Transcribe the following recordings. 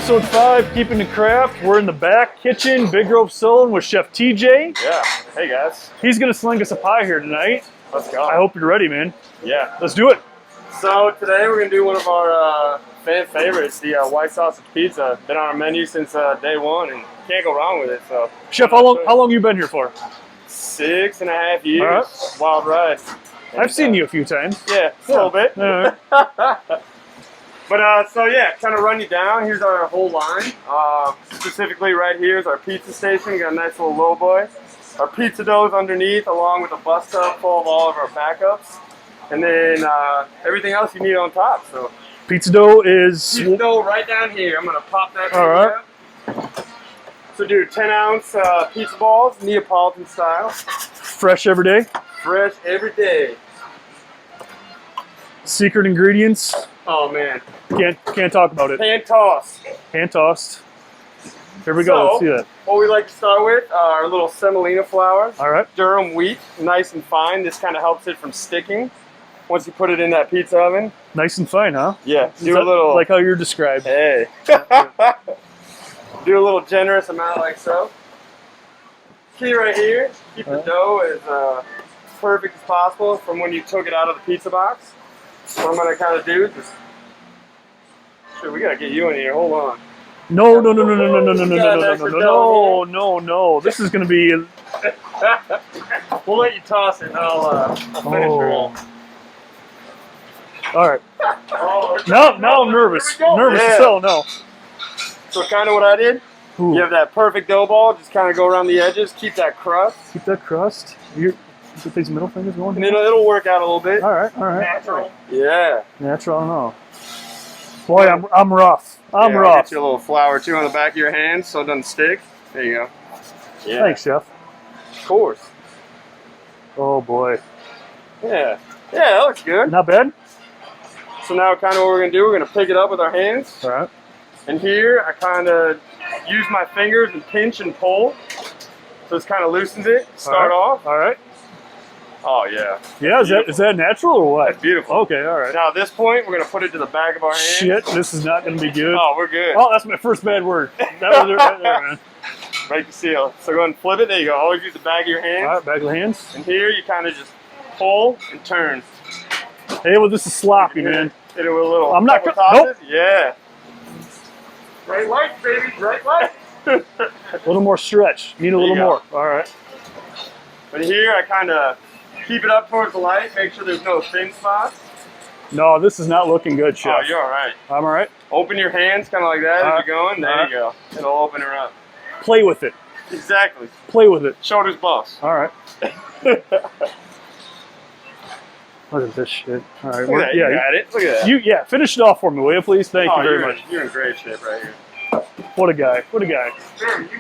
episode 5, Keeping the Craft. We're in the back kitchen, Big Grove, Solon, with Chef T.J. Yeah. Hey, guys. He's going to sling us a pie here tonight. Let's go. I hope you're ready, man. Yeah. Let's do it. So today we're going to do one of our fan favorites, the white sausage pizza. Been on our menu since day one, and can't go wrong with it. So, Chef, how long you been here for? 6.5 years. All right. Wild ride. And, I've seen you a few times. Yeah, a little bit. Yeah. But so yeah, kind of run you down. Here's our whole line. Specifically right here is our pizza station. We got a nice little low boy. Our pizza dough's underneath, along with a bus tub full of all of our backups. And then everything else you need on top. So Pizza dough is... pizza dough right down here. I'm going to pop that. All right. Up. So do 10-ounce pizza balls, Neapolitan style. fresh every day. Fresh every day. Secret ingredients. Oh man. Can't talk about it. Hand toss. Hand tossed. Here we go. Let's see that. What we like to start with are our little semolina flour. All right. Durum wheat, nice and fine. This kind of helps it from sticking once you put it in that pizza oven. Nice and fine, huh? Yeah. Is that like how you're described. Hey. Do a little generous amount like so. Key right here, keep the dough as perfect as possible from when you took it out of the pizza box. What I'm going to kind of do is just... Shit, we got to get you in here. Hold on. No. This is going to be... We'll let you toss it and I'll finish her up. All right. Oh, Now I'm nervous. Nervous as hell, no. So kind of what I did, Ooh. you have that perfect dough ball, just kind of go around the edges, keep that crust. Keep that crust. You get these middle fingers going? And it'll work out a little bit. All right. Natural. Yeah. Natural, no. Boy, I'm rough. I'm I'll rough. get you a little flour too on the back of your hand so it doesn't stick. There you go. Yeah. Thanks, Chef. Of course. Oh boy. Yeah. Yeah, that looks good. Not bad? So now kind of what we're going to do, we're going to pick it up with our hands. All right. And here I kind of use my fingers and pinch and pull. So this kind of loosens it. Start off. All right. Oh yeah. Yeah, is that natural or what? That's beautiful. Okay, all right. Now at this point, we're going to put it to the back of our hand. Shit, this is not going to be good. Oh, we're good. Oh, that's my first bad word. That was it right there, man. Break the seal. So go ahead and flip it. There you go. Always use the back of your hand. All right, back of the hands. And here you kind of just pull and turn. Hey, well, this is sloppy, man. Hit it with a little. I'm not tosses. Nope. Yeah. Bright light, baby. Bright light. A little more stretch. Need a little more. All right. But here I kind of keep it up towards the light. Make sure there's no thin spots. No, this is not looking good, Chef. Oh, you're all right. I'm all right. Open your hands kind of like that as you're going. There you go. It'll open her up. Play with it. Exactly. Play with it. Shoulders boss. All right. Look at this shit. All right. Look at that. You got it. Look at that. Finish it off for me, will you, please? Thank you very much. You're in great shape right here. What a guy. What a guy. Look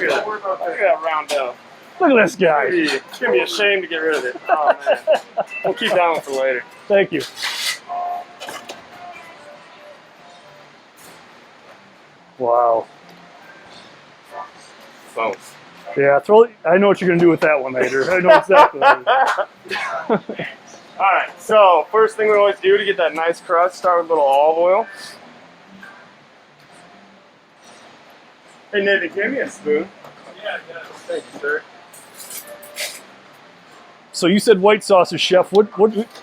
at that round dough. Look at this guy. It's going to be a shame to get rid of it. Oh, man. We'll keep that one for later. Thank you. Wow. So. Yeah, I know what you're going to do with that one later. I know exactly what All right, so first thing we always do to get that nice crust, start with a little olive oil. Hey, Nathan, give me a spoon. Yeah. Thank you, sir. So you said white sausage, Chef. What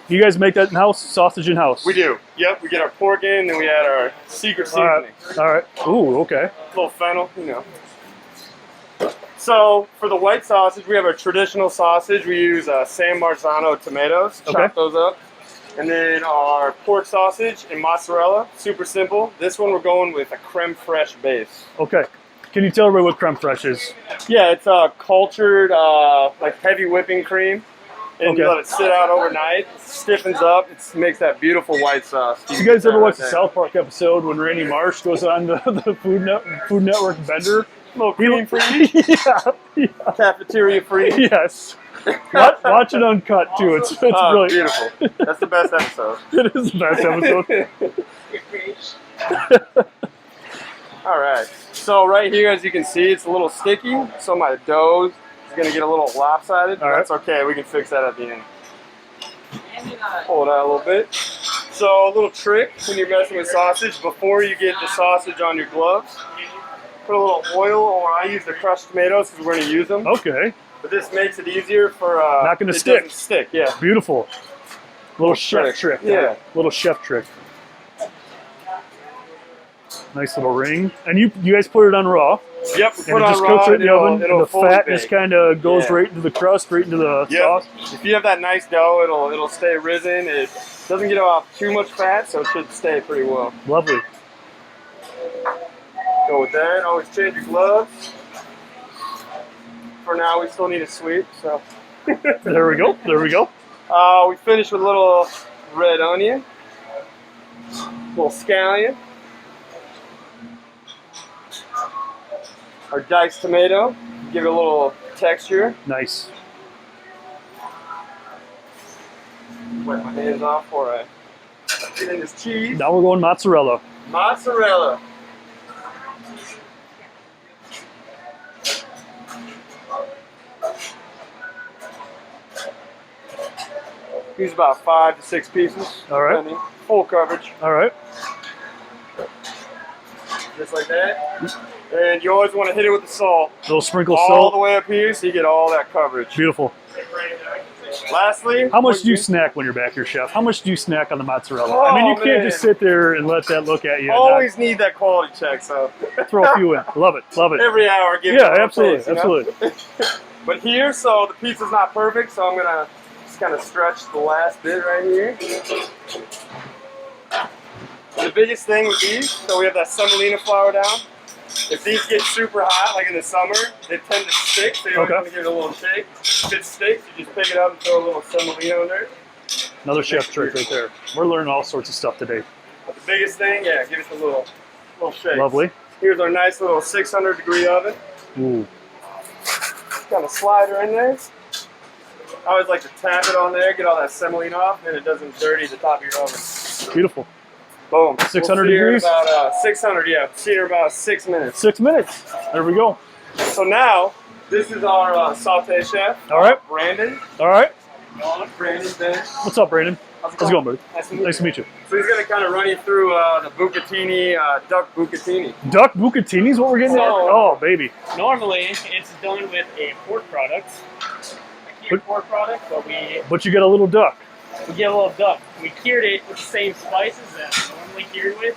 you guys make that in-house? Sausage in-house? We do. Yep, we get our pork in, then we add our secret seasoning. All right. Ooh, okay. A little fennel, you know. So for the white sausage, we have our traditional sausage. We use San Marzano tomatoes. Chop those up. And then our pork sausage and mozzarella. Super simple. This one we're going with a creme fraiche base. Okay. Can you tell everybody what creme fraiche is? Yeah, it's cultured, like heavy whipping cream. And you let it sit out overnight. It stiffens up. It makes that beautiful white sauce. Did you guys ever watch the South Park episode when Randy Marsh goes on the Food Network vendor? A little cream free? Yeah. Cafeteria free? Yes. Watch it uncut too. It's really beautiful. That's the best episode. It is the best episode. All right. So right here, as you can see, it's a little sticky. So my dough is going to get a little lopsided. That's okay. We can fix that at the end. Pull it out a little bit. So a little trick when you're messing with sausage, before you get the sausage on your gloves, put a little oil, or I use the crushed tomatoes because we're going to use them. Okay. But this makes it easier for not going to it stick. Doesn't stick, yeah. Beautiful. Little chef trick. Yeah. Little chef trick. Nice little ring. And you guys put it on raw. Yep, And it just cooks it in the oven, and the fatness kind of goes right into the crust, right into the sauce. If you have that nice dough, it'll stay risen. It doesn't get off too much fat, so it should stay pretty well. Lovely. Go with that. Always change your gloves. For now, we still need a sweep, so. There we go. There we go. We finished with a little red onion, little scallion, our diced tomato, give it a little texture. Nice. Wipe my hands off before I get in this cheese. Now we're going mozzarella. Mozzarella. Use about 5 to 6 pieces. All right. Depending. Full coverage. All right. Just like that. And you always want to hit it with the salt. Little sprinkle all salt. the way up here so you get all that coverage. Beautiful. Lastly, how much do you snack when you're back here, Chef? How much do you snack on the mozzarella? Oh, I mean, you can't man. just sit there and let that look at you. Always need that quality check, so. Throw a few in. Love it. Love it. Every hour, give yeah, it a absolutely. taste, you know? Absolutely. But here, so the pizza's not perfect, so I'm going to just kind of stretch the last bit right here. The biggest thing with these, so we have that semolina flour down. If these get super hot, like in the summer, they tend to stick, so you always want to give it a little shake. If it sticks, you just pick it up and throw a little semolina under it. Another chef trick right there. We're learning all sorts of stuff today. But the biggest thing, yeah, give it a little shake. Lovely. Here's our nice little 600-degree oven. Ooh. Got a slider in there. I always like to tap it on there, get all that semolina off, and it doesn't dirty the top of your oven. Beautiful. Boom. 600 we'll degrees? About 600, yeah. Sear about 6 minutes. 6 minutes. There we go. So now, this is our saute chef. All right. Brandon. All right. Brandon, Ben. What's up, Brandon? How's it going, buddy? Nice to meet you. So he's going to kind of run you through the bucatini, duck bucatini. Duck bucatini is what we're getting at? Oh, baby. Normally, it's done with a pork product. A cured pork product, but you get a little duck. We get a little duck. We cured it with the same spices that it's normally cured with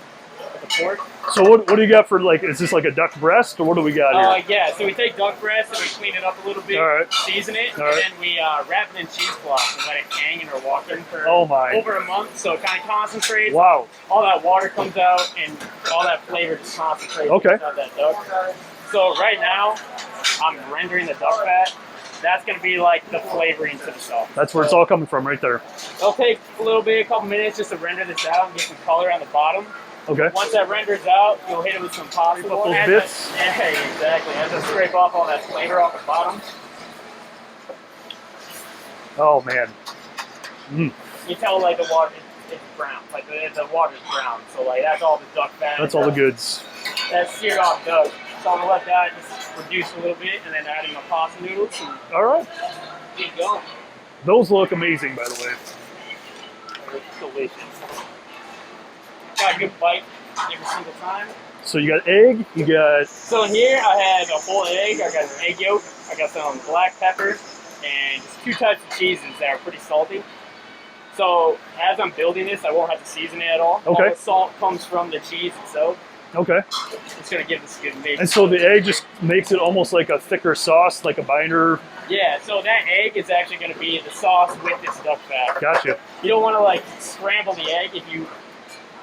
the pork. So what do you got for, like, is this like a duck breast, or what do we got here? Yeah, so we take duck breast and we clean it up a little bit, season it, and then we wrap it in cheesecloth and let it hang in our walk-in for over a month, so it kind of concentrates. Wow. All that water comes out and all that flavor just concentrates out of that duck. So right now, I'm rendering the duck fat. That's going to be like the flavoring to the sauce. That's where it's all coming from, right there. It'll take a little bit, a couple minutes just to render this out and get some color on the bottom. Okay. Once that renders out, you'll hit it with some pasta. Those bits. Yeah, exactly. As I scrape off all that flavor off the bottom. Oh, man. Mm. You tell, like, the water, it's brown. Like, the water's brown. So, like, that's all the duck fat. That's all the goods. That's seared off duck. So I'm going to let that just reduce a little bit and then add in my pasta noodles. And all right. Keep going. Those look amazing, by the way. It's delicious. Got a good bite every single time. So you got egg, you got... So in here I had a whole egg, I got an egg yolk, I got some black pepper, and just 2 types of cheeses that are pretty salty. So as I'm building this, I won't have to season it at all. Okay. All the salt comes from the cheese itself. Okay. It's going to give this a good base. And so the egg just makes it almost like a thicker sauce, like a binder. Yeah, so that egg is actually going to be the sauce with this duck fat. Gotcha. You don't want to like scramble the egg. If you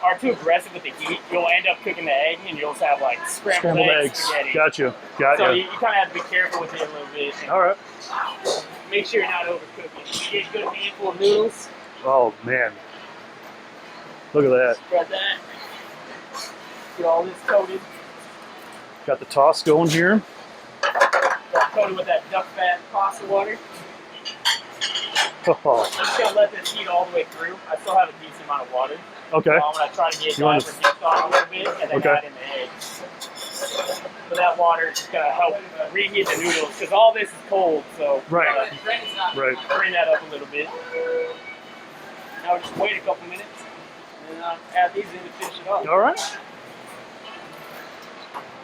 are too aggressive with the heat, you'll end up cooking the egg and you'll just have like scrambled eggs. Spaghetti. Gotcha. So you kind of have to be careful with it a little bit. All right. Make sure you're not overcooking. You get a good handful of noodles. Oh, man. Look at that. Spread that. Get all this coated. Got the toss going here. Got coated with that duck fat pasta water. Oh. I'm just going to let this heat all the way through. I still have a decent amount of water. Okay. So I'm going to try to get that reduced on a little bit and then add in the eggs. So that water is going to help reheat the noodles because all this is cold. So bring that up a little bit. Now just wait a couple minutes. and add these in to finish it off. All right.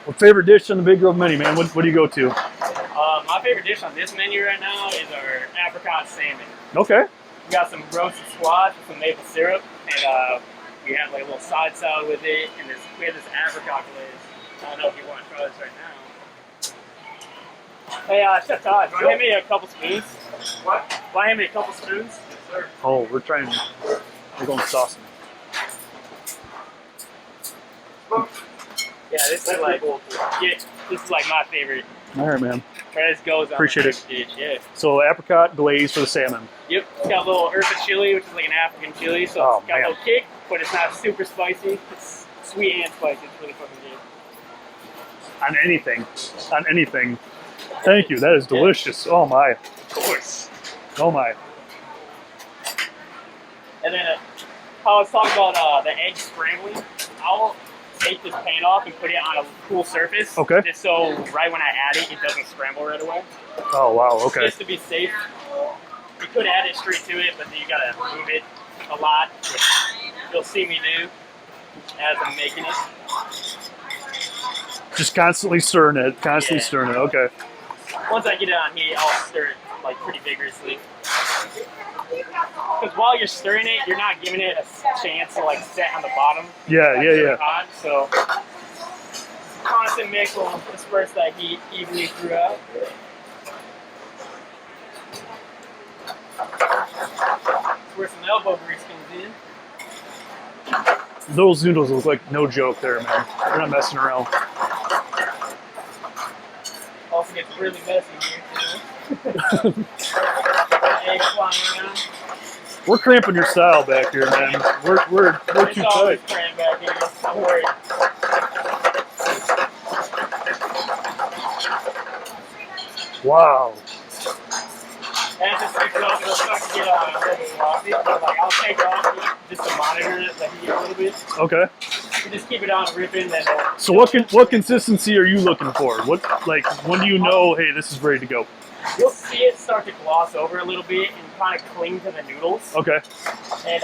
Well, favorite dish on the Big Grove menu, man? What do you go to? My favorite dish on this menu right now is our apricot salmon. Okay. We got some roasted squash with some maple syrup, and we have like a little side salad with it, and we have this apricot glaze. I don't know if you want to try this right now. Hey, Chef Todd, want to hand me a couple spoons? What? Want to hand me a couple spoons? Yes, sir. Oh, we're going sauce. Yeah, this is like my favorite. All right, man. Where this goes on Appreciate the it. dish, yeah. So apricot glaze for the salmon. Yep, it's got a little herba chili, which is like an African chili, so Oh, it's got man. a little kick, but it's not super spicy. It's sweet and spicy. It's really fucking good. On anything. Thank you. That is delicious. Oh my. Of course. Oh my. And then I was talking about the egg scrambling. I'll take this pan off and put it on a cool surface. Okay. Just so right when I add it, it doesn't scramble right away. Oh wow. Okay. Just to be safe. You could add it straight to it, but then you gotta move it a lot, which you'll see me do as I'm making it. Just constantly stirring it. Yeah. Stirring it. Okay. Once I get it on heat, I'll stir it like pretty vigorously. Because while you're stirring it, you're not giving it a chance to like set on the bottom. Yeah. It's Yeah. really Yeah. hot, so constant mix will disperse that heat evenly throughout. Where some elbow grease comes in. Those noodles look like no joke there, man. They're not messing around. Also gets really messy here too. Egg flying around. We're cramping your style back here, man. We're It's too always tight. crammed back here. Don't worry. Wow. As it sticks up, it'll start to get a little bit glossy. But like I'll take it off just to monitor it, the heat a little bit. Okay. You just keep it on ripping, then So what consistency are you looking for? When do you know, hey, this is ready to go? you'll see it start to gloss over a little bit and kind of cling to the noodles. Okay. And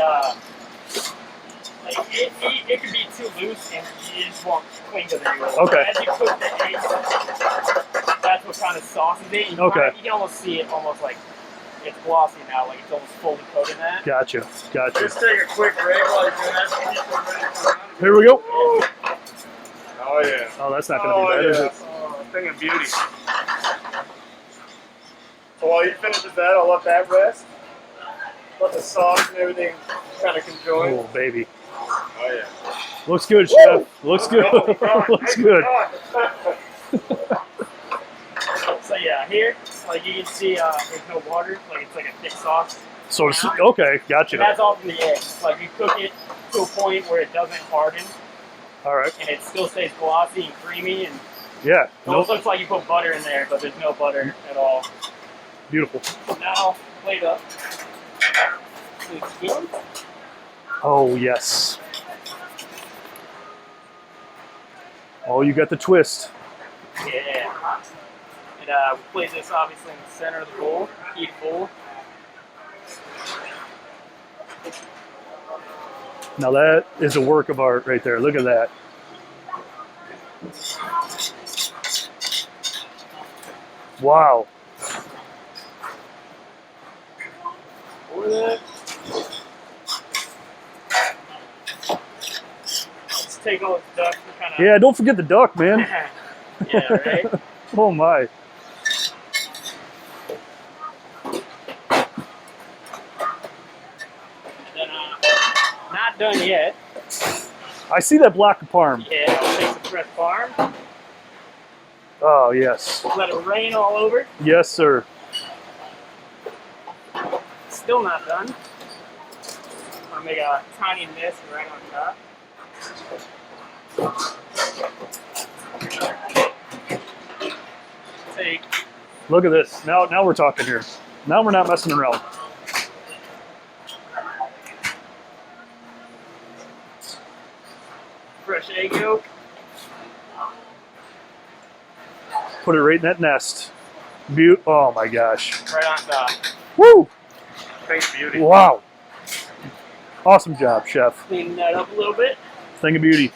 like it could be too loose and you just won't cling to the noodles. Okay. As you cook the eggs, that's what kind of sauces it. You Okay. you can almost see it almost like it's glossy now, like it's almost fully coated in that. Gotcha. Just take a quick break while you're doing that. Here we go. Oh yeah. Oh, that's not going to be bad, is it? Oh, thing of beauty. So while he finishes that, I'll let that rest. Let the sauce and everything kind of conjoin. Oh, baby. Oh yeah. Looks good, Chef. Looks good. Oh, God. Looks good. So yeah, here, like you can see, there's no water. Like it's like a thick sauce. So, okay, And gotcha. that's all from the eggs. Like you cook it to a point where it doesn't harden All right. and it still stays glossy and creamy, and Yeah. it almost looks like you put butter in there, but there's no butter at all. Beautiful. So now, plate up. Spoon. Oh, yes. Oh, you got the twist. Yeah. And we place this obviously in the center of the bowl, heat bowl. Now that is a work of art right there. Look at that. Wow. Pour that. Let's take all this duck and kind of. Yeah, don't forget the duck, man. Yeah, right? Oh, my. Then, not done yet. I see that block of parm. Yeah, I'll take some fresh parm. Oh, yes. Let it rain all over. Yes, sir. Still not done. I'll make a tiny mist right on top. Take Look at this. Now we're talking here. Now we're not messing around. fresh egg yolk. Put it right in that nest. Oh my gosh. Right on top. Woo! Thanks, beauty. Wow. Awesome job, chef. Cleaning that up a little bit. Thing of beauty.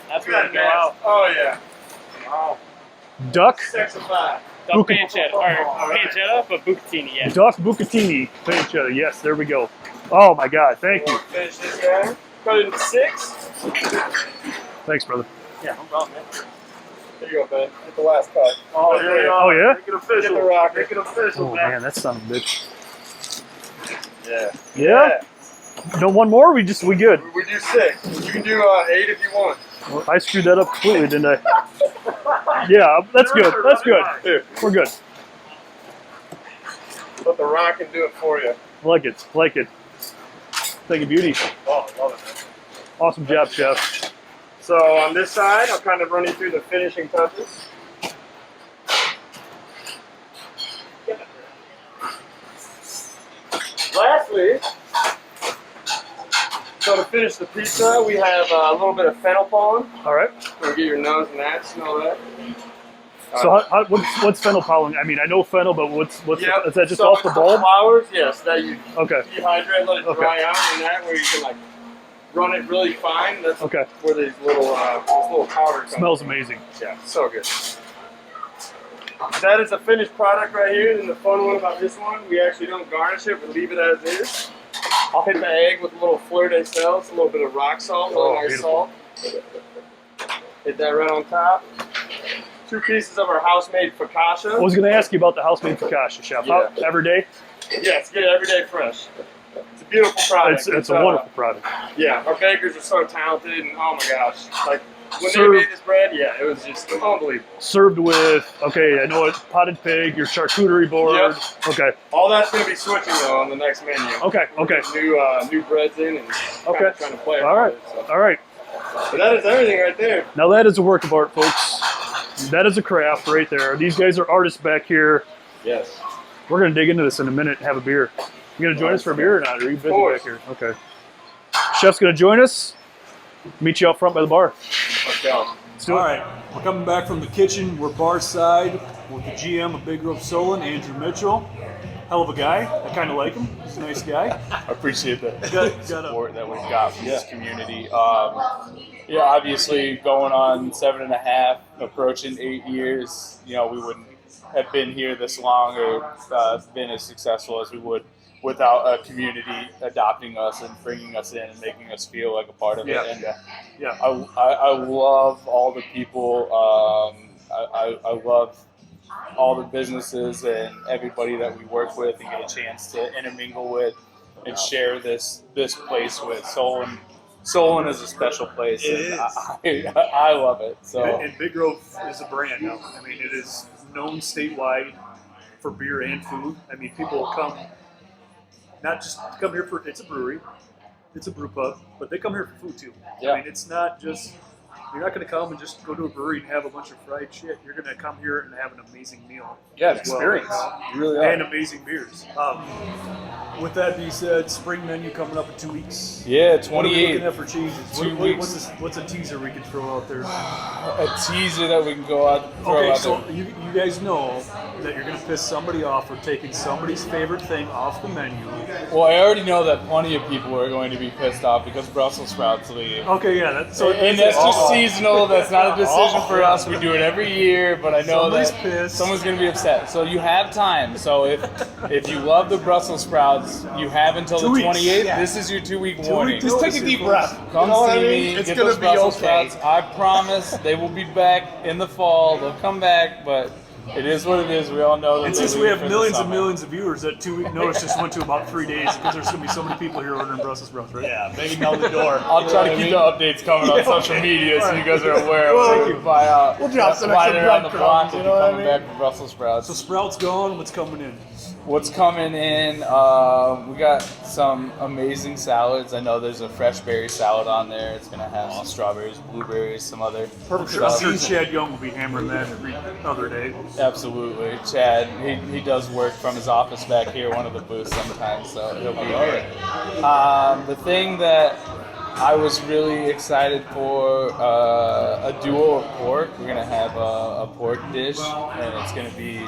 That's where I go out. Oh yeah. Wow. Duck. Sexified. Duck pancetta, or pancetta, but bucatini, yeah. Duck bucatini pancetta. Yes, there we go. Oh my God, thank you. Finish this guy. Cut it in 6. Thanks, brother. Yeah, no problem, man. There you go, Ben. Get the last cut. Oh yeah. Make it official. Get the rock. Make it official, Oh man. man, that son of a bitch. Yeah. Yeah. No, one more. We good. We do 6. You can do 8 if you want. Well, I screwed that up completely, didn't I? Yeah, that's good. That's good. Here, We're good. let the rock and do it for you. Like it. Like it. Thing of beauty. Oh, I love it, man. Awesome job, chef. So on this side, I'll kind of run you through the finishing touches. Lastly, so to finish the pizza, we have a little bit of fennel pollen. All right. So get your nose and that, smell that. So what's fennel pollen? I mean, I know fennel, but what's Yep. is that just So off the bulb? flowers, yes, that you Okay. dehydrate, let it Okay. dry out, and that where you can like run it really fine. That's Okay. where these little powder comes. Smells amazing. Yeah, so good. That is a finished product right here. And the fun one about this one, we actually don't garnish it, we leave it as is. I'll hit the egg with a little fleur de sel, a little bit of rock salt, really nice beautiful. salt. Hit that right on top. 2 pieces of our house-made focaccia. I was going to ask you about the house-made focaccia, chef. Yeah. Every day? Yes, get it every day fresh. It's a beautiful product. It's a wonderful product. Yeah, our bakers are so talented, and oh my gosh, like when Served- they made this bread, yeah, it was just unbelievable. Served with, okay, I know it's potted pig, your charcuterie board. Yep. Okay. All that's going to be switching though on the next menu. Okay. Okay. New breads in and Okay. trying to play. All right. It, so. All right. But that is everything right there. Now that is a work of art, folks. That is a craft right there. These guys are artists back here. Yes. We're going to dig into this in a minute and have a beer. You going to join us for a beer or not? Are you busy back here? Okay. Chef's going to join us. Meet you out front by the bar. Let's go. Let's do it. All right, we're coming back from the kitchen. We're barside with the GM of Big Grove Solon, Andrew Mitchell. Hell of a guy. I kind of like him. He's a nice guy. I appreciate the Got support that we've got from this community. Yeah, obviously going on 7.5, approaching 8 years. You know, we wouldn't have been here this long or been as successful as we would without a community adopting us and bringing us in and making us feel like a part of it. And I love all the people. I love all the businesses and everybody that we work with and get a chance to intermingle with and share this place with. Solon is a special place, and I love it. So And Big Grove is a brand now. I mean, it is known statewide for beer and food. I mean, people will come, not just come here for, it's a brewery, it's a brew pub, but they come here for food too. Yeah. I mean, it's not just, you're not going to come and just go to a brewery and have a bunch of fried shit. You're going to come here and have an amazing meal. yeah, as well. experience. You really are. And amazing beers. With that being said, spring menu coming up in 2 weeks. Yeah, What are we looking 28. at for changes? 2 weeks. What's a teaser we can throw out there? A teaser that we can go out. Throw Okay, out so there. you guys know that you're going to piss somebody off for taking somebody's favorite thing off the menu. Well, I already know that plenty of people are going to be pissed off because Brussels sprouts leave. Okay, yeah. That's, so And that's just seasonal. That's not a decision for us. We do it every year, but I know Somebody's that pissed. someone's going to be upset. So you have time. So if you love the Brussels sprouts, you have until 2 the weeks. 28th. Yeah. This is your 2-week warning. Just take a deep breath. Come see me. It's Get gonna those be Brussels okay. sprouts. I promise they will be back in the fall. They'll come back, but it is what it is. We all know that. And they since we leave have for the millions and summer. millions of viewers, that 2 week notice just went to about 3 days because there's going to be so many people here ordering Brussels sprouts, right? Yeah, banging down the door. I'll try to keep the updates coming on social media so you guys are aware of Well, what you buy out. We'll drop some why extra they're on the block breadcrumbs, if you you're know what I coming mean? back for Brussels sprouts. So sprouts gone. What's coming in? What's coming in? We got some amazing salads. I know there's a fresh berry salad on there. It's gonna have some strawberries, blueberries, some other I'm stuff. sure Chad Young will be hammering that every other day. Absolutely, Chad. He does work from his office back here, one of the booths sometimes, so he'll be here. The thing that I was really excited for, a duo of pork. We're gonna have a pork dish, and it's gonna be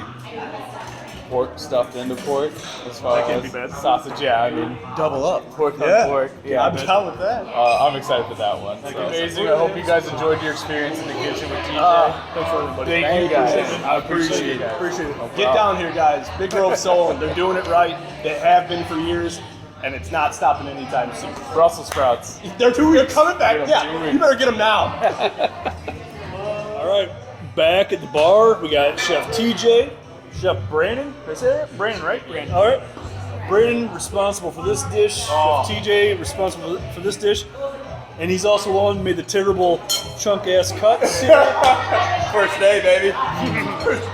pork stuffed into pork. As far That can't as be bad. sausage, yeah, I mean, Double up. pork on Yeah. pork. Yeah, I'm down with that. I'm excited for that one. So. Amazing. I hope you guys enjoyed your experience in the kitchen with TJ. Thanks for everybody. Thank you guys. I appreciate it. Appreciate it. No Get problem. down here, guys. Big Grove Solon. They're doing it right. They have been for years, and it's not stopping anytime soon. Brussels sprouts. They're coming back. Get 'em Yeah, 2 weeks. you better get them now. All right, back at the bar, we got Chef T.J, Chef Brandon. Did I say that? Brandon, right? Brandon. All right. Brandon responsible for this dish. Chef T.J responsible for this dish. And he's also the one who made the terrible chunk-ass cuts. First day, baby.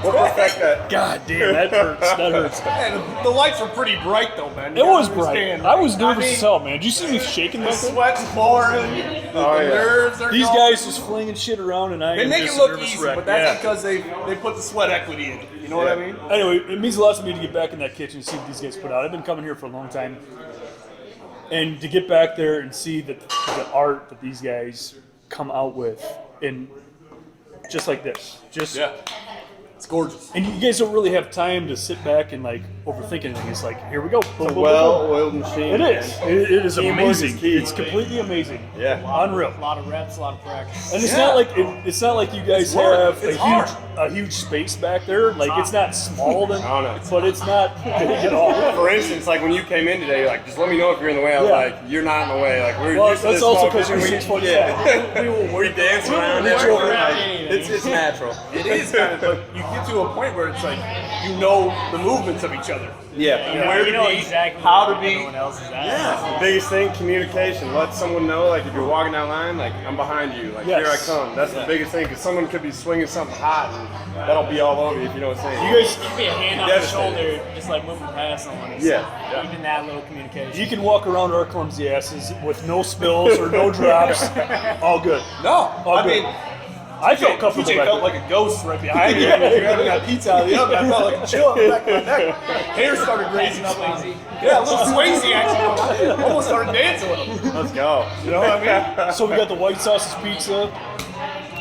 We'll perfect that. God damn, that hurts. That hurts. Man, the lights were pretty bright though, man. It was bright. I was nervous mean, as hell, man. Did you see me shaking The back there? sweat's pouring. The nerves are These going. guys just flinging shit around, and I They am make just it look nervous easy, wreck. but that's Yeah. because they put the sweat equity in it. You know what I mean? Anyway, it means a lot to me to get back in that kitchen and see what these guys put out. I've been coming here for a long time. And to get back there and see the art that these guys come out with, and just like this. It's gorgeous. And you guys don't really have time to sit back and like overthink anything. It's like, here we go. Boom, boom, boom, boom. Well-oiled machine. It is. It is Teamwork amazing. is key. It's completely amazing. Yeah. Unreal. A lot of reps, a lot of practice. And it's not like it's not like you guys have It's a huge space back there. Like it's not small, I don't know. but it's not big at all. For instance, like when you came in today, you're like, just let me know if you're in the way. I was Yeah. like, you're not in the way. Like we're Well, used to that's this also small 'cause you're kitchen. 6 foot Yeah. we dance around reach it. over Like, anything. it's natural. It is kind of, but you get to a point where it's like you know the movements of each other. Yeah. And where to you know be, exactly how to where be. everyone else is at. The biggest thing, communication. Let someone know, like if you're walking down line, like I'm behind you, like Yes. here I come. That's the biggest thing, because someone could be swinging something hot, and that'll be all over you if you know what I'm saying. You guys, Be a hand on the Devastating. shoulder, just like moving past someone. It's Yeah. Even that little communication. you can walk around our clumsy asses with no spills or no drops. All good. No, All I good. mean, I felt comfortable TJ back felt there. like a ghost right behind me. You're having that pizza out of the oven. I felt like a chill on the back of my neck. Hair started raising up. Yeah, a little Swayze actually. Almost started dancing with him. Let's go. You know what I mean? So we got the white sausage pizza,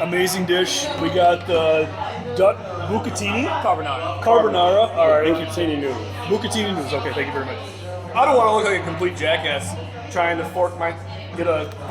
amazing dish. We got the duck bucatini carbonara. All right, Bucatini noodles. bucatini noodles. Okay, thank you very much. I don't want to look like a complete jackass trying to get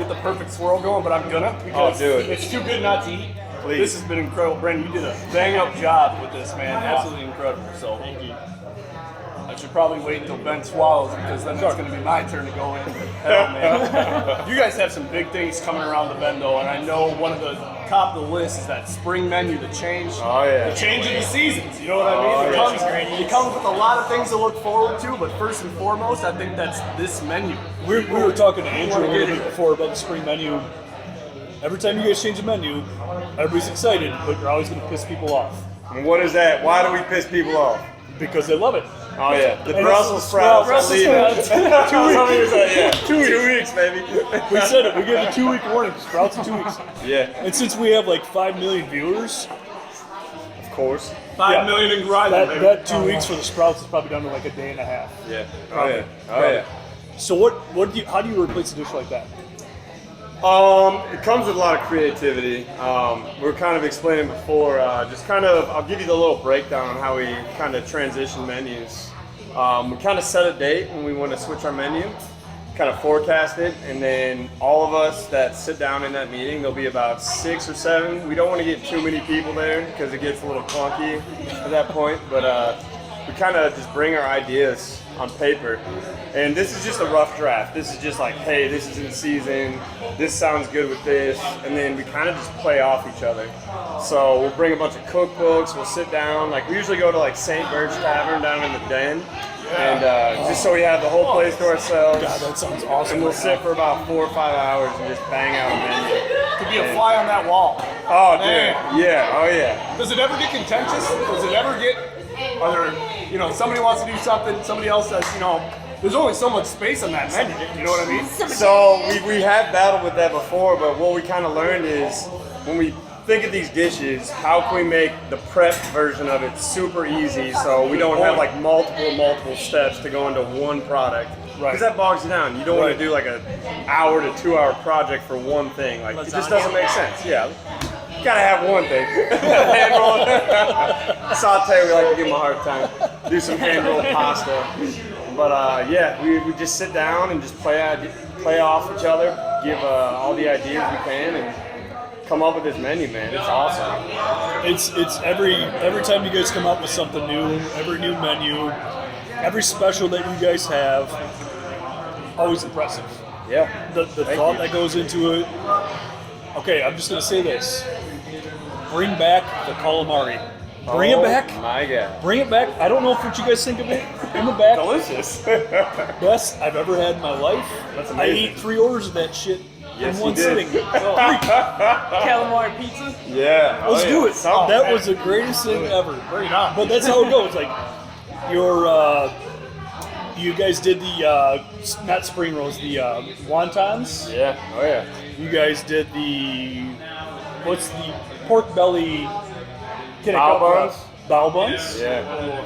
the perfect swirl going, but I'm gonna because do it. it's too good not to eat. Please. This has been incredible, Brandon. You did a bang up job with this, man. Absolutely incredible. So thank you. I should probably wait until Ben swallows because then it's going to be my turn to go in. Hell, man. You guys have some big things coming around the bend, though, and I know one of the top of the list is that spring menu, the change. Oh, yeah. The change of the seasons. You know what I mean? Oh, It comes with a lot of things to look forward to, but first and foremost, I think that's this menu. We were talking to Andrew a little bit before about the spring menu. Every time you guys change the menu, everybody's excited, but you're always going to piss people off And what is that? Why do we piss people off? because they love it. Oh yeah, the And Brussels it's sprouts. Brussels leave it. sprouts. 2 weeks. Yeah, 2 weeks, baby. We said it. We gave a 2 week warning. Sprouts in 2 weeks. Yeah, And since we have like 5 million viewers, of course. 5 million in grinding, baby. that 2 weeks for the sprouts is probably down to like a day and a half. Yeah. Oh yeah. Oh yeah. So how do you replace a dish like that? It comes with a lot of creativity. We were kind of explaining before, I'll give you the little breakdown on how we kind of transition menus. We kind of set a date when we want to switch our menu, kind of forecast it, and then all of us that sit down in that meeting, there'll be about 6 or 7. We don't want to get too many people there because it gets a little clunky at that point, but we kind of just bring our ideas on paper. And this is just a rough draft. This is just like, hey, this is in season, this sounds good with this, and then we kind of just play off each other. So we'll bring a bunch of cookbooks, we'll sit down, like we usually go to like St. Bert's Tavern down in the Den, and just so we have the whole place to ourselves. God, that sounds awesome. And we'll sit for about 4 or 5 hours and just bang out a menu. Could be a fly on that wall. Oh, dude. Man. Yeah, oh yeah. Does it ever get contentious? Does it ever get, are there, somebody wants to do something, somebody else says, there's only so much space on that menu, you know what I mean? So we have battled with that before, but what we kind of learned is when we think of these dishes, how can we make the prep version of it super easy so we don't have like multiple steps to go into one product. Because that bogs you down. You don't want to do like an hour to 2 hour project for one thing. Like it just doesn't make sense. Yeah. You gotta have one thing. Hand roll. Saute, we like to give them a hard time. do some hand-rolled pasta. But yeah, we just sit down and just play off each other, give all the ideas we can, and come up with this menu, man. It's awesome. It's every time you guys come up with something new, every new menu, every special that you guys have, always impressive. Yeah. The thought that goes into it. Okay, I'm just gonna say this. Bring back the calamari. Bring it back. My God. Bring it back. I don't know what you guys think of it. In the back. Delicious. Best I've ever had in my life. That's I amazing. ate 3 orders of that shit Yes, in you one did. sitting. Calamari pizza. Yeah. Let's do it. Something. That was the greatest thing ever. Bring it on. But that's how it goes. Like you guys did the not spring rolls, the wontons. Yeah. Oh yeah. You guys did the what's the pork belly? Bao buns? Bao buns. Yeah.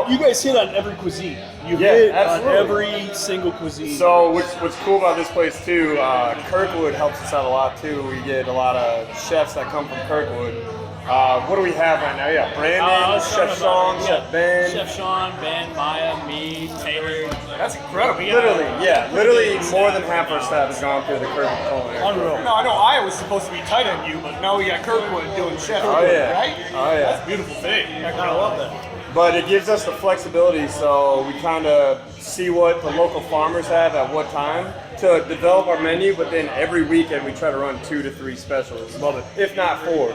You guys hit on every cuisine. You Yeah, hit absolutely. on every single cuisine. So what's cool about this place too, Kirkwood helps us out a lot too. We get a lot of chefs that come from Kirkwood. What do we have right now? Yeah, Brandon, Chef Sean, Chef Ben. Chef Sean, Ben, Maya, me, Taylor. That's incredible. Literally more than half our staff has gone through the Kirkwood culinary. Unreal. No, I know I was supposed to be tight on you, but now we got Kirkwood doing chef. Oh yeah. Right? Oh yeah. That's a beautiful thing. I kind of love that. But it gives us the flexibility, so we kind of see what the local farmers have at what time to develop our menu. But then every weekend we try to run 2 to 3 specials. Love it. If not 4.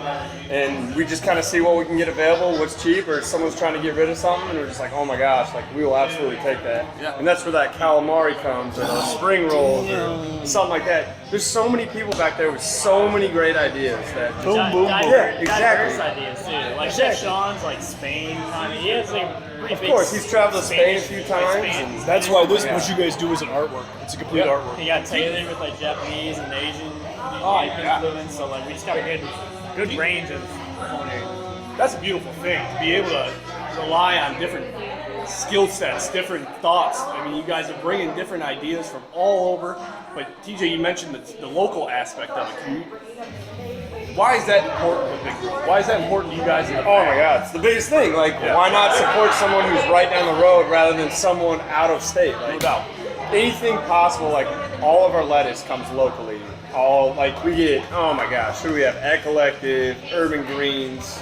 And we just kind of see what we can get available, what's cheap, or if someone's trying to get rid of something, and we're just like, oh my gosh, like we will absolutely take that. Yeah. And that's where that calamari comes, or those spring rolls, or something like that. There's so many people back there with so many great ideas that just, Boom, boom, boom. Yeah, exactly. Diverse ideas too. Like Chef Sean's, like Spain. I mean, he has like pretty big. Of course, he's traveled to Spain a few times. Spain. and- That's why what Yeah. you guys do is an artwork. It's a complete artwork. He got Taylor with like Japanese and Asian influence, so like we just got a good range of culinary. That's a beautiful thing to be able to rely on different skill sets, different thoughts. I mean, you guys are bringing different ideas from all over. But TJ, you mentioned the local aspect of it. Why is that important with Big Group? Why is that important to you guys? Oh my God, it's the biggest thing. Like, why not support someone who's right down the road rather than someone out of state? Like, No doubt. anything possible. Like, all of our lettuce comes locally. All like we get. Oh my gosh, who do we have? Egg Collective, Urban Greens,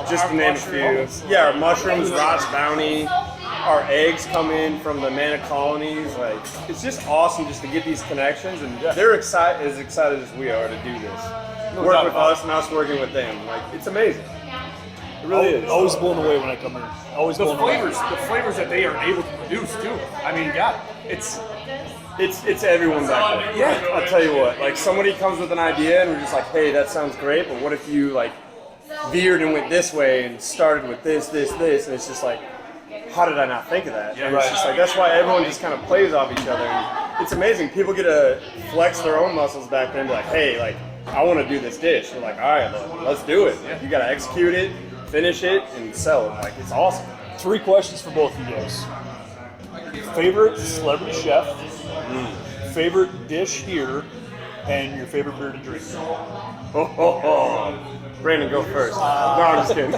just to name a few. Yeah, our mushrooms, Rott's Bounty. Our eggs come in from the Mana colonies. Like, it's just awesome just to get these connections, and they're as excited as we are to do this. Work with us and us working with them. Like, it's amazing. It really is. Always blown away when I come here. Always The blown away. flavors that they are able to produce too. I mean, God, it's It's everyone back there. Yeah. I'll tell you what, like somebody comes with an idea and we're just like, hey, that sounds great, but what if you like veered and went this way and started with this, and it's just like, how did I not think of that? And it's just like, that's why everyone just kind of plays off each other. And it's amazing. People get to flex their own muscles back there and be like, hey, like, I want to do this dish. We're like, all right, let's do it. You got to execute it, finish it, and sell it. Like, it's awesome. 3 questions for both of you guys. Favorite celebrity chef, favorite dish here, and your favorite beer to drink. Brandon, go first. No, I'm just kidding.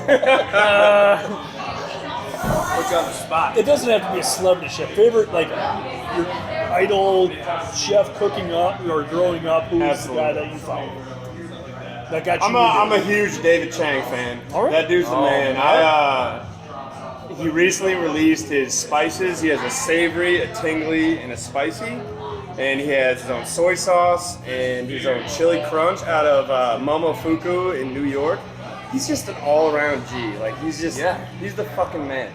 put you on the spot. It doesn't have to be a celebrity chef. Favorite, like your idol chef cooking up or growing up. Who's Absolutely. the guy that you found? That got you. I'm a huge David Chang fan. All right. That dude's the man. He recently released his spices. He has a savory, a tingly, and a spicy. And he has his own soy sauce and his own chili crunch out of Momofuku in New York. He's just an all-around G. Like, he's just, he's the fucking man.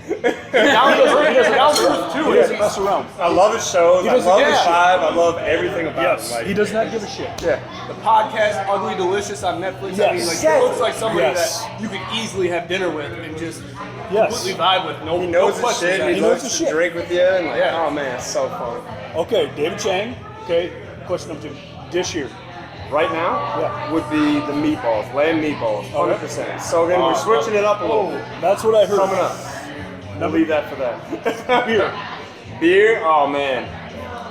Down to earth too. He doesn't mess around. I love his shows. I doesn't love give his a shit. vibe. I love everything about Yes, him. Like, he does not give a shit. Yeah. The podcast Ugly Delicious on Netflix. I mean, like, Yes. he looks like somebody Yes. that you could easily have dinner with and just Yes. completely vibe with. No, He knows no his questions shit. asked. He knows loves his to shit. drink with you. And like, Yeah. oh man, it's so fun. Okay, David Chang. Okay, question number 2. Dish here. Right now, Yeah. would be the meatballs, lamb meatballs, 100%. So again, we're switching it up a little bit. That's what I heard. Coming up. We'll leave that for them. Beer. Beer? Oh man.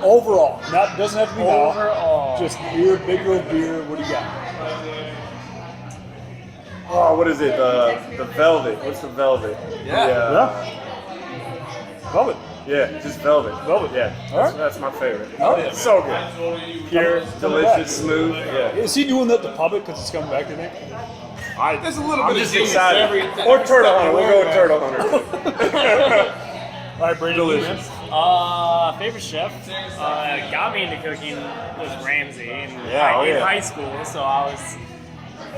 Overall, doesn't have to be now. Overall. Just beer, big girl beer. What do you got? Oh, what is it? The velvet. What's the velvet? Velvet. Yeah, just velvet. Velvet. Yeah, All right. that's my favorite. Oh, yeah. So good. Pure, delicious, smooth. Yeah. Is he doing that to Public because it's coming back tonight? There's a little I'm bit just of genius excited. every Or turtle step hunter. of the We'll go way, with man. turtle hunter. All right, Brandon. Delicious. Favorite chef got me into cooking was Ramsay in Yeah, high school, so I was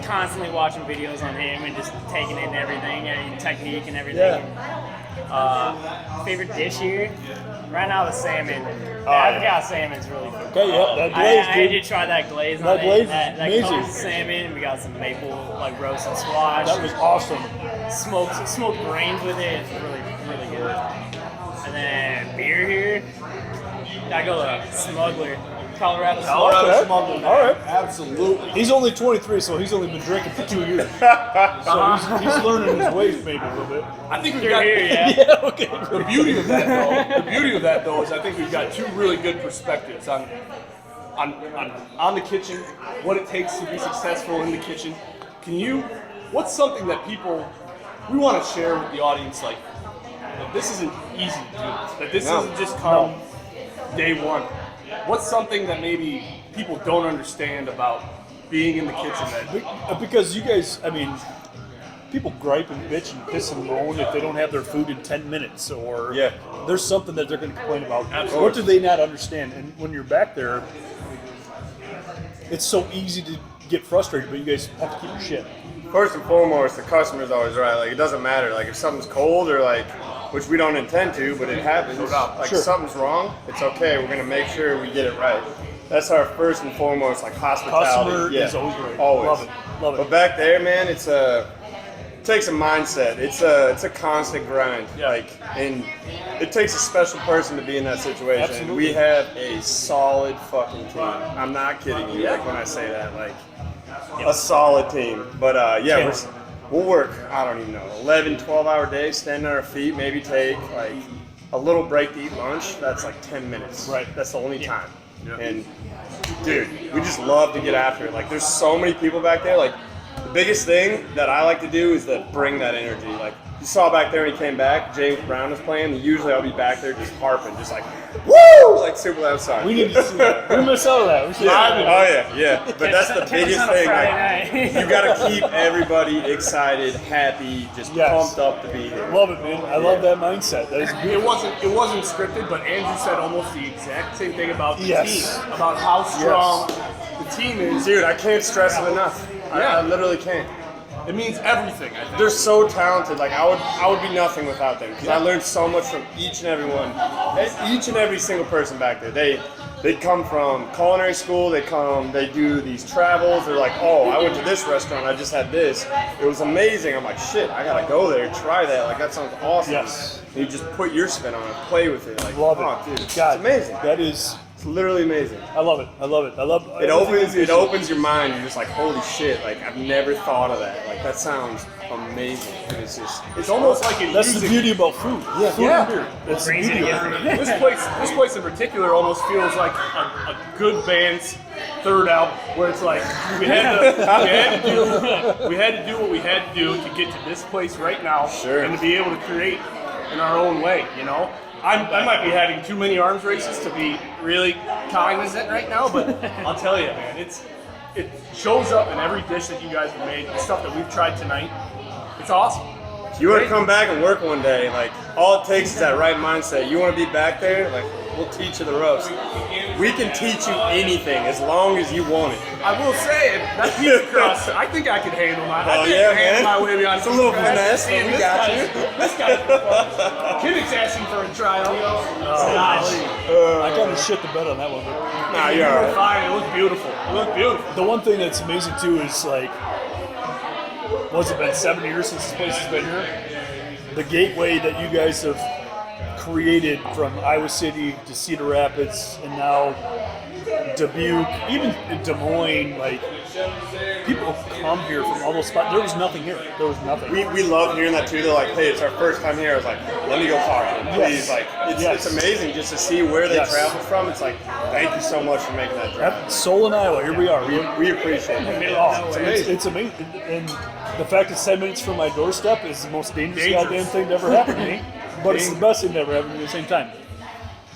constantly watching videos on him and just taking in everything and technique and everything. Favorite dish here? Right now the salmon. Avocado salmon's really good. Okay, yeah, that glaze, I dude. did try that glaze That on glaze it. That is comes amazing. with salmon. We got some maple like roasted squash. That was awesome. Smoked grains with it. It's really, really good. And then beer here. I go Smuggler. Colorado Okay. Smuggler. All right. Absolutely. He's only 23, so he's only been drinking for 2 years. So he's learning his ways maybe a little bit. I think we've Through got here, yeah. Yeah, okay. the beauty of that though is I think we've got two really good perspectives on the kitchen, what it takes to be successful in the kitchen. What's something that we want to share with the audience, like that this isn't easy to do this, that this No. isn't just come day one. What's something that maybe people don't understand about being in the kitchen that Because you guys, I mean, people gripe and bitch and piss and moan if they don't have their food in 10 minutes or there's something that they're going to complain about. What do they not understand? And when you're back there, it's so easy to get frustrated, but you guys have to keep your shit. First and foremost, the customer's always right. Like, it doesn't matter. Like, if something's cold or like, which we don't intend to, but it happens. Like, Sure. if something's wrong, it's okay. We're gonna make sure we get it right. That's our first and foremost, like, hospitality. Customer is always right. Always. Love it. Love it. But back there, man, it takes a mindset. It's a constant grind. Like, and it takes a special person to be in that situation. Absolutely. We have a solid fucking team. I'm not kidding you. Like, when I say that, like, a solid team. But we'll work, I don't even know, 11, 12-hour days, stand on our feet, maybe take like a little break to eat lunch. That's like 10 minutes. Right. That's the only time. And dude, we just love to get after it. Like, there's so many people back there. Like, the biggest thing that I like to do is to bring that energy. Like, you saw back there when he came back, James Brown was playing, and usually I'll be back there just harping, just like, woo! Like, super loud song. We need to see that. We miss out on that. We should Yeah. But that's the biggest on a thing. Friday Like, night. you gotta keep everybody excited, happy, just pumped up to be here. Love it, man. I love that mindset. That is it wasn't scripted, but Andrew said almost the exact same thing about the Yes. team, about how strong the team is. Dude, I can't stress it enough. I literally can't. It means everything, I think. They're so talented. Like, I would be nothing without them, because I learned so much from each and every single person back there. They come from culinary school. They do these travels. They're like, oh, I went to this restaurant. I just had this. It was amazing. I'm like, shit, I gotta go there and try that. Like, that sounds awesome. Yes. And you just put your spin on it, play with it. Like, love oh, it. dude, God, it's amazing. That is. It's literally amazing. I love it. I love it. I love It opens your mind. You're just like, holy shit! Like, I've never thought of that. Like, that sounds amazing. And It's almost like it That's the uses beauty about food. Yeah, food and beer. That's the Brings it beauty of together. it. this place in particular almost feels like a good band's third album, where it's like we had to do what we had to do to get to this place right now, and to be able to create in our own way. You know, I might be having too many arms races to be really cognizant right now, but I'll tell you, man, it shows up in every dish that you guys have made, the stuff that we've tried tonight. It's awesome. If you want to come back and work one day, like, all it takes is that right mindset. You want to be back there, like, we'll teach you the ropes. We can teach you anything as long as you want it. I will say, that pizza crust, I think I could handle my. Oh, I think yeah, I can handle man. my way beyond It's a little pizza crust. finesse, but Seeing we this got guy's- you. This guy's Kimmick's asking for a tryout. I kind of shit the bed on that one. But Nah, you're all right. Fine. It looked beautiful. It looked beautiful. the one thing that's amazing too is like, what's it been 7 years since this place has been here? The gateway that you guys have created from Iowa City to Cedar Rapids and now Dubuque, even Des Moines, like, people come here from all those spots. There was nothing here. There was nothing. We love hearing that too. They're like, hey, it's our first time here. I was like, let me go talk to them, please. Yes. Like, it's Yes. amazing just to see where they Yes. traveled from. It's like, thank you so much for making that drive. Solon, Iowa. Here we are. We appreciate it. Oh, It's amazing. It's amazing. And The fact it's 10 minutes from my doorstep is the most dangerous goddamn thing to ever happen to me. But it's the best thing to ever happen to me at the same time.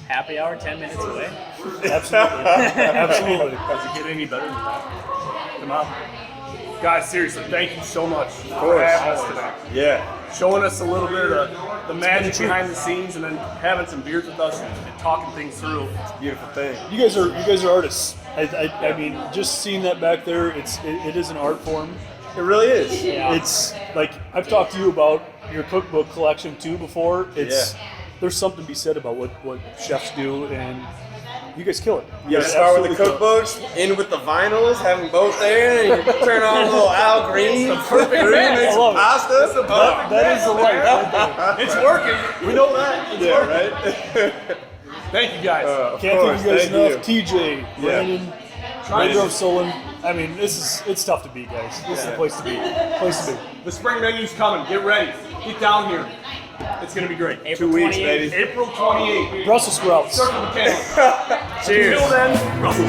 Happy hour 10 minutes away. Absolutely. Absolutely. Does it get any better than that? Come on. Guys, seriously, thank you so much for course. having us today. Yeah. Showing us a little bit of the magic behind the scenes and then having some beers with us and talking things through. Beautiful thing. You guys are artists. I mean, just seeing that back there, it is an art form. It really is. Yeah. It's like I've talked to you about your cookbook collection too before. There's something to be said about what chefs do, and you guys kill it. You gotta start with the cookbooks, end with the vinyls, have them both there, and you turn on a little Al Green, perfect I love it. pasta. That is the life right there. It's working. We know that. It's working. Right? Thank you guys. Can't thank you guys enough. TJ, Brandon, Pedro, Solon. I mean, it's tough to beat, guys. This is the place to be. The spring menu's coming. Get ready. Get down here. It's going to be great. April 2 weeks, 28th. baby. April 28th. Brussels sprouts. Circle the calendar. Cheers. Until then, Russell.